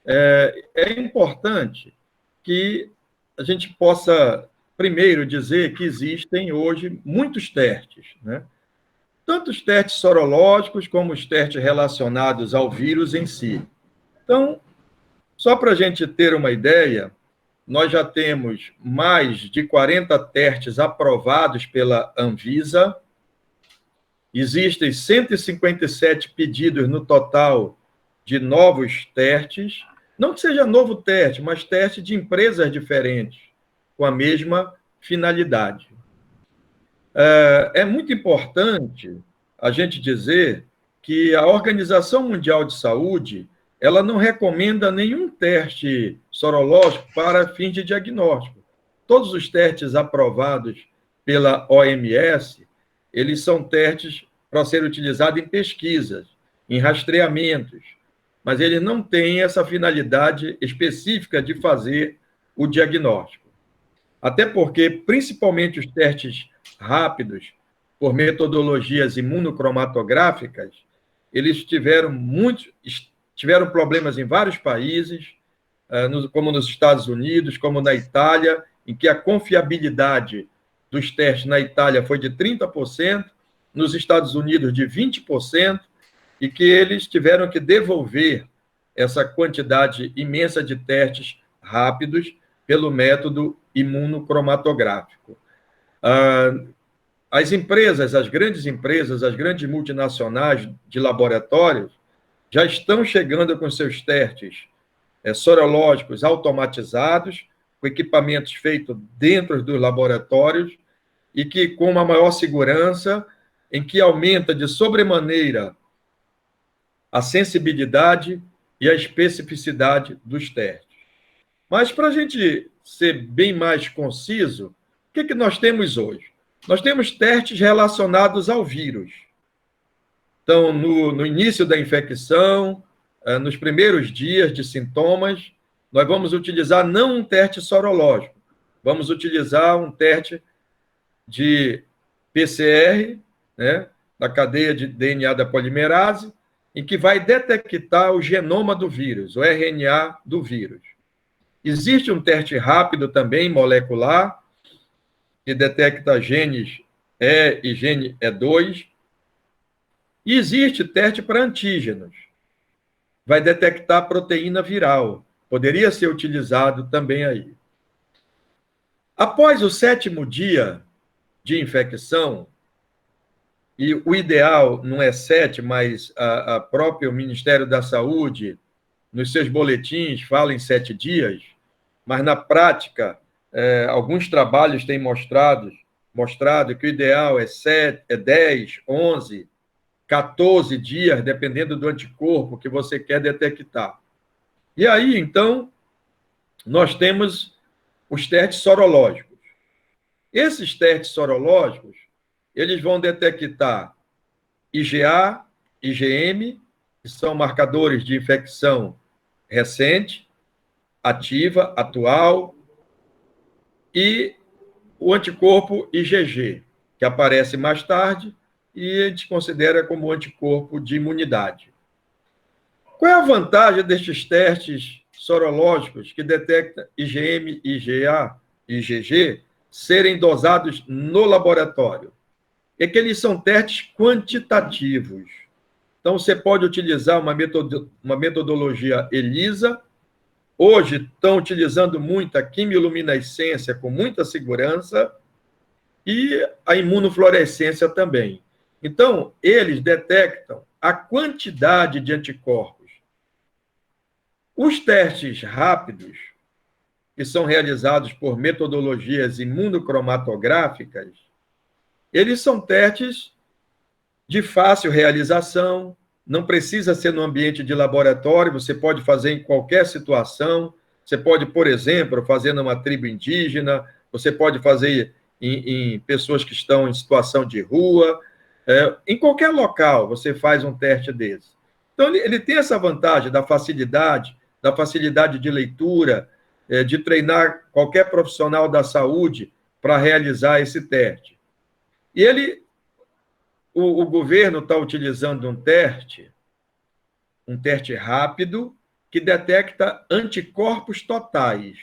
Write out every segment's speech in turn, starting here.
É importante que a gente possa, primeiro, dizer que existem hoje muitos testes, né? Tanto os testes sorológicos como os testes relacionados ao vírus em si. Então, só para a gente ter uma ideia, nós já temos mais de 40 testes aprovados pela Anvisa, existem 157 pedidos no total de novos testes, não que seja novo teste, mas teste de empresas diferentes, com a mesma finalidade. É muito importante a gente dizer que a Organização Mundial de Saúde ela não recomenda nenhum teste sorológico para fins de diagnóstico. Todos os testes aprovados pela OMS, eles são testes para serem utilizados em pesquisas, em rastreamentos, mas eles não têm essa finalidade específica de fazer o diagnóstico. Até porque, principalmente os testes rápidos, por metodologias imunocromatográficas, eles tiveram problemas em vários países, como nos Estados Unidos, como na Itália, em que a confiabilidade dos testes na Itália foi de 30%, nos Estados Unidos de 20%, e que eles tiveram que devolver essa quantidade imensa de testes rápidos pelo método imunocromatográfico. As empresas, as grandes multinacionais de laboratórios, já estão chegando com seus testes sorológicos automatizados, com equipamentos feitos dentro dos laboratórios e que com uma maior segurança, em que aumenta de sobremaneira a sensibilidade e a especificidade dos testes. Mas, para a gente ser bem mais conciso, o que nós temos hoje? Nós temos testes relacionados ao vírus. Então, no início da infecção, nos primeiros dias de sintomas, nós vamos utilizar não um teste sorológico, vamos utilizar um teste de PCR, né, da cadeia de DNA da polimerase, em que vai detectar o genoma do vírus, o RNA do vírus. Existe um teste rápido também, molecular, que detecta genes E e gene E2. E existe teste para antígenos. Vai detectar proteína viral. Poderia ser utilizado também aí. Após o 7º dia de infecção, e o ideal não é 7, mas a próprio Ministério da Saúde, nos seus boletins, fala em 7 dias, mas na prática, alguns trabalhos têm mostrado que o ideal é 7, 10, 11, 14 dias, dependendo do anticorpo que você quer detectar. E aí, então, nós temos os testes sorológicos. Esses testes sorológicos, eles vão detectar IgA, IgM, que são marcadores de infecção recente, ativa, atual, e o anticorpo IgG, que aparece mais tarde e a gente considera como anticorpo de imunidade. Qual é a vantagem destes testes sorológicos que detectam IgM, IgA e IgG serem dosados no laboratório? É que eles são testes quantitativos. Então, você pode utilizar uma metodologia ELISA. Hoje, estão utilizando muito a quimiluminescência com muita segurança e a imunofluorescência também. Então, eles detectam a quantidade de anticorpos. Os testes rápidos, que são realizados por metodologias imunocromatográficas, eles são testes de fácil realização, não precisa ser no ambiente de laboratório, você pode fazer em qualquer situação, você pode, por exemplo, fazer numa tribo indígena, você pode fazer em pessoas que estão em situação de rua, em qualquer local você faz um teste desse. Então, ele tem essa vantagem da facilidade de leitura, de treinar qualquer profissional da saúde para realizar esse teste. E o governo está utilizando um teste rápido, que detecta anticorpos totais,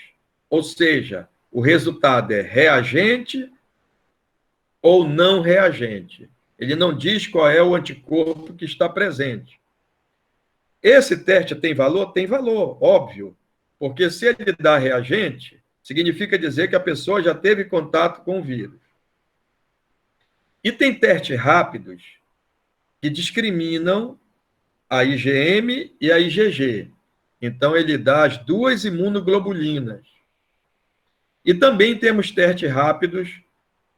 ou seja, o resultado é reagente ou não reagente. Ele não diz qual é o anticorpo que está presente. Esse teste tem valor? Tem valor, óbvio, porque se ele dá reagente, significa dizer que a pessoa já teve contato com o vírus. E tem testes rápidos que discriminam a IgM e a IgG. Então, ele dá as duas imunoglobulinas. E também temos testes rápidos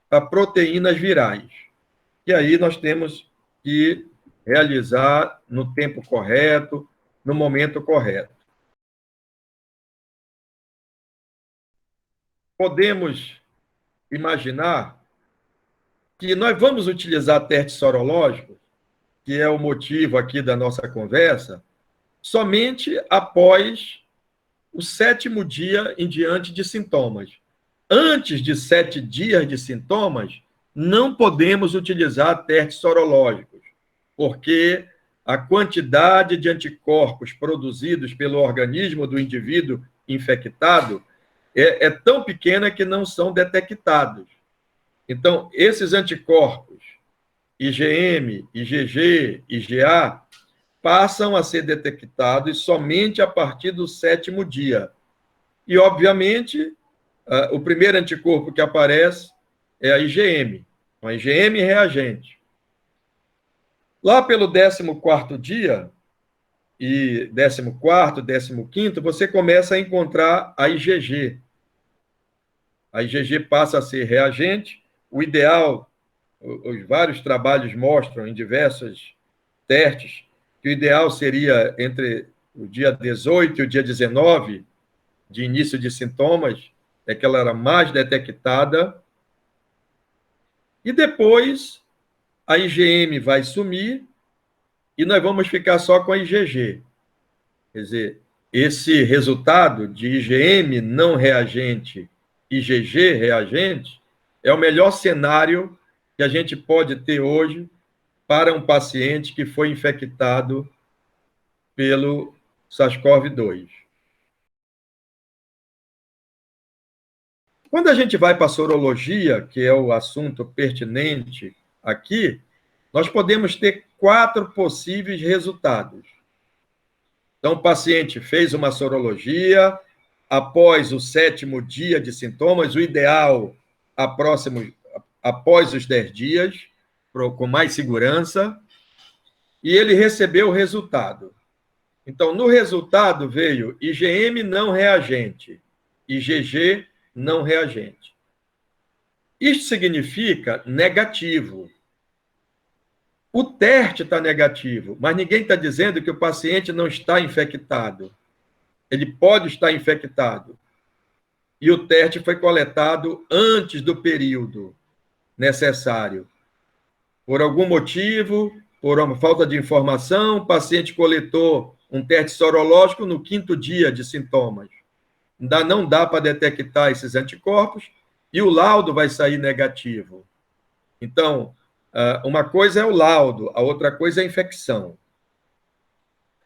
para proteínas virais. E aí nós temos que realizar no tempo correto, no momento correto. Podemos imaginar que nós vamos utilizar testes sorológicos, que é o motivo aqui da nossa conversa, somente após o 7º dia em diante de sintomas. Antes de 7 dias de sintomas, não podemos utilizar testes sorológicos, porque a quantidade de anticorpos produzidos pelo organismo do indivíduo infectado é tão pequena que não são detectados. Então, esses anticorpos, IgM, IgG, IgA, passam a ser detectados somente a partir do 7º dia. E, obviamente, o primeiro anticorpo que aparece é a IgM, uma IgM reagente. Lá pelo 14º dia, e 14º, 15º, você começa a encontrar a IgG. A IgG passa a ser reagente. O ideal, os vários trabalhos mostram em diversos testes, que o ideal seria entre o dia 18 e o dia 19 de início de sintomas, é que ela era mais detectada. E depois a IgM vai sumir e nós vamos ficar só com a IgG. Quer dizer, esse resultado de IgM não reagente e IgG reagente é o melhor cenário que a gente pode ter hoje para um paciente que foi infectado pelo SARS-CoV-2. Quando a gente vai para a sorologia, que é o assunto pertinente aqui, nós podemos ter 4 possíveis resultados. Então, o paciente fez uma sorologia, após o 7º dia de sintomas, o ideal após os 10 dias, com mais segurança, e ele recebeu o resultado. Então, no resultado veio IgM não reagente, IgG não reagente. Isto significa negativo. O teste está negativo, mas ninguém está dizendo que o paciente não está infectado. Ele pode estar infectado. E o teste foi coletado antes do período necessário. Por algum motivo, por uma falta de informação, o paciente coletou um teste sorológico no 5º dia de sintomas. Ainda não dá para detectar esses anticorpos e o laudo vai sair negativo. Então, uma coisa é o laudo, a outra coisa é a infecção.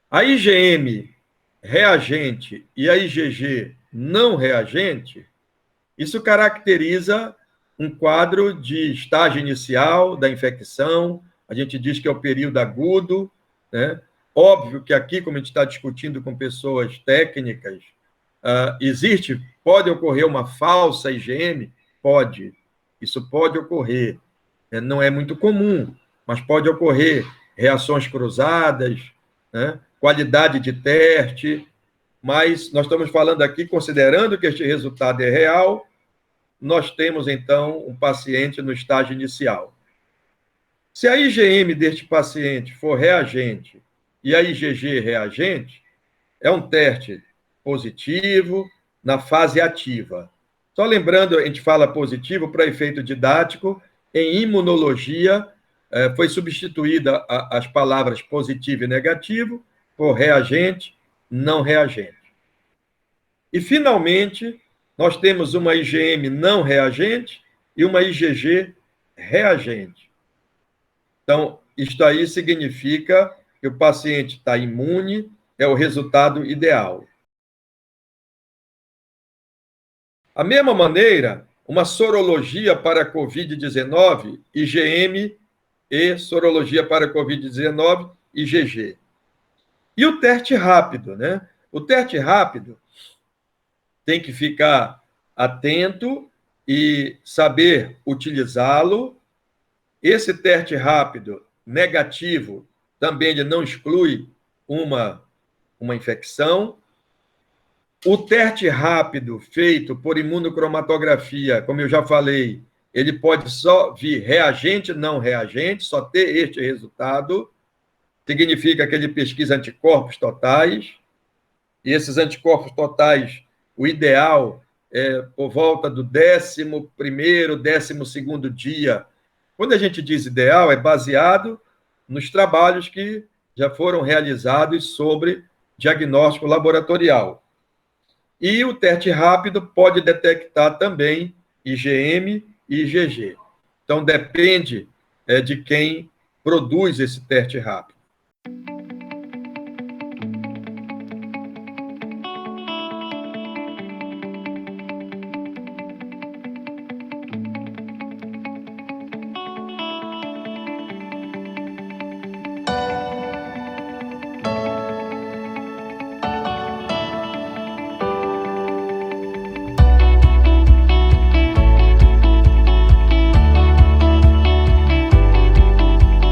A IgM reagente e a IgG não reagente, isso caracteriza um quadro de estágio inicial da infecção, a gente diz que é o período agudo, né? Óbvio que aqui, como a gente está discutindo com pessoas técnicas, pode ocorrer uma falsa IgM? Pode, isso pode ocorrer. Não é muito comum, mas pode ocorrer reações cruzadas, né? Qualidade de teste, mas nós estamos falando aqui, considerando que este resultado é real, nós temos, então, um paciente no estágio inicial. Se a IgM deste paciente for reagente e a IgG reagente, é um teste positivo na fase ativa. Só lembrando, a gente fala positivo para efeito didático, em imunologia, foi substituída as palavras positivo e negativo por reagente, não reagente. E, finalmente, nós temos uma IgM não reagente e uma IgG reagente. Então, isto aí significa que o paciente está imune, é o resultado ideal. Da mesma maneira, uma sorologia para Covid-19, IgM, e sorologia para Covid-19, IgG. E o teste rápido, né? O teste rápido tem que ficar atento e saber utilizá-lo. Esse teste rápido negativo também ele não exclui uma infecção. O teste rápido feito por imunocromatografia, como eu já falei, ele pode só vir reagente, não reagente, só ter este resultado. Significa que ele pesquisa anticorpos totais. E esses anticorpos totais, o ideal é por volta do 11º, 12º dia. Quando a gente diz ideal, é baseado nos trabalhos que já foram realizados sobre diagnóstico laboratorial. E o teste rápido pode detectar também IgM e IgG. Então, depende de quem produz esse teste rápido.